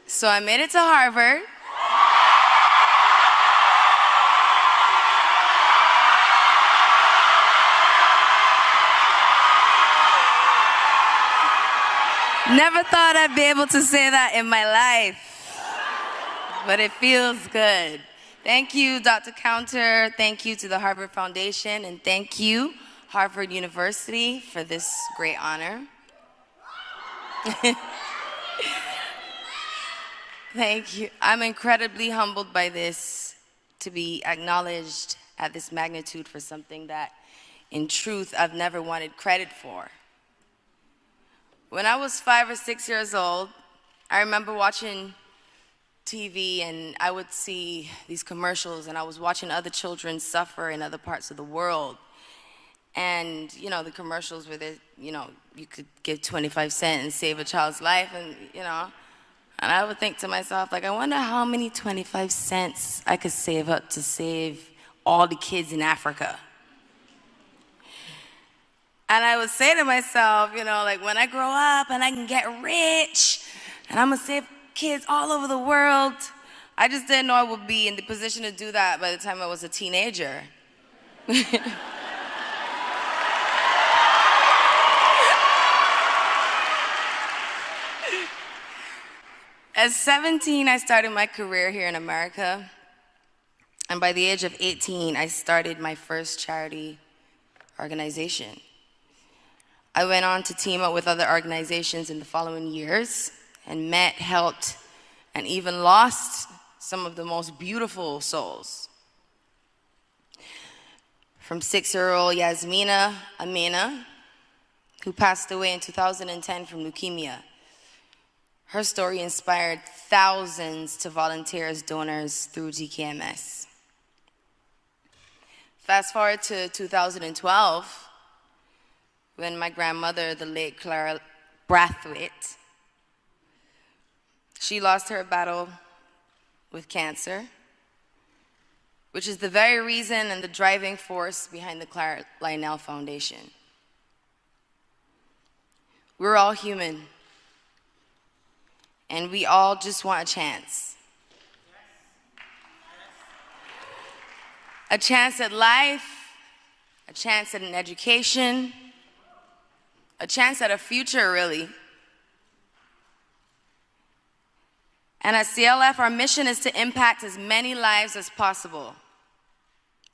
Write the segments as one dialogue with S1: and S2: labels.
S1: So I made it to Harvard. Never thought I'd be able to say that in my life, but it feels good. Thank you, Dr. Counter. Thank you to the Harvard Foundation, and thank you, Harvard University, for this great honor. Thank you. I'm incredibly humbled by this, to be acknowledged at this magnitude for something that, in truth, I've never wanted credit for. When I was 5 or 6 years old, I remember watching TV and I would see these commercials and I was watching other children suffer in other parts of the world. And, you know, the commercials where they, you know, you could give 25 cents and save a child's life and, you know, and I would think to myself, like, I wonder how many 25 cents I could save up to save all the kids in Africa. And I would say to myself, you know, like, when I grow up and I can get rich and I'm gonna save kids all over the world, I just didn't know I would be in the position to do that by the time I was a teenager. At 17, I started my career here in America. And by the age of 18, I started my first charity organization. I went on to team up with other organizations in the following years and met, helped, and even lost some of the most beautiful souls. From 6-year-old Yasmina Amina, who passed away in 2010 from leukemia. Her story inspired thousands to volunteer as donors through GKMS. Fast forward to 2012, when my grandmother, the late Clara Brathwaite, she lost her battle with cancer, which is the very reason and the driving force behind the Clara Lionel Foundation. We're all human, and we all just want a chance. A chance at life, a chance at an education, a chance at a future, really. And at CLF, our mission is to impact as many lives as possible.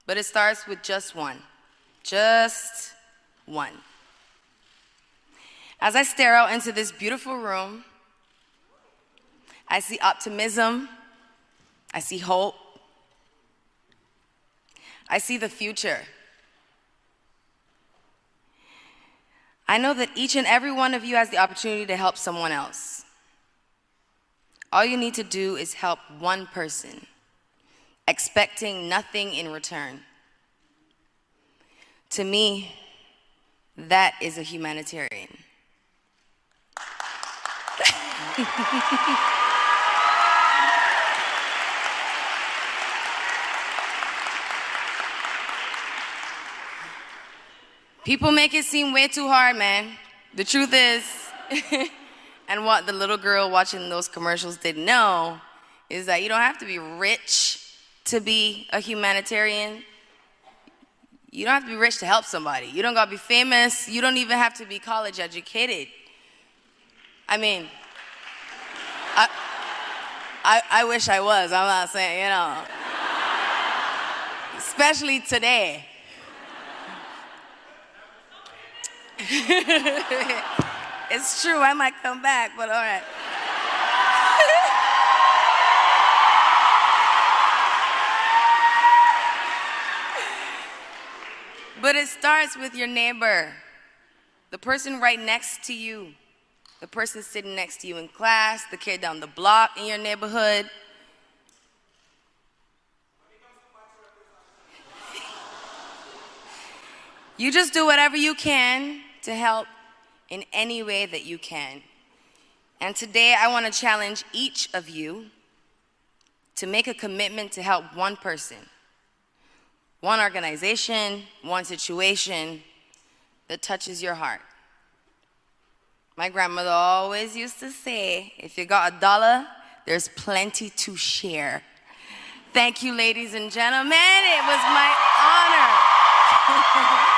S1: But it starts with just one. Just one. As I stare out into this beautiful room, I see optimism, I see hope, I see the future. I know that each and every one of you has the opportunity to help someone else. All you need to do is help one person, expecting nothing in return. To me, that is a humanitarian. People make it seem way too hard, man. The truth is, and what the little girl watching those commercials didn't know, is that you don't have to be rich to be a humanitarian. You don't have to be rich to help somebody. You don't gotta be famous. You don't even have to be college educated. I mean, I wish I was, I'm not saying, you know. Especially today. It's true, I might come back, but all right. But it starts with your neighbor, the person right next to you, the person sitting next to you in class, the kid down the block in your neighborhood. You just do whatever you can to help in any way that you can. And today I want to challenge each of you to make a commitment to help one person, one organization, one situation that touches your heart. My grandmother always used to say, if you got $1, there's plenty to share. Thank you, ladies and gentlemen. It was my honor.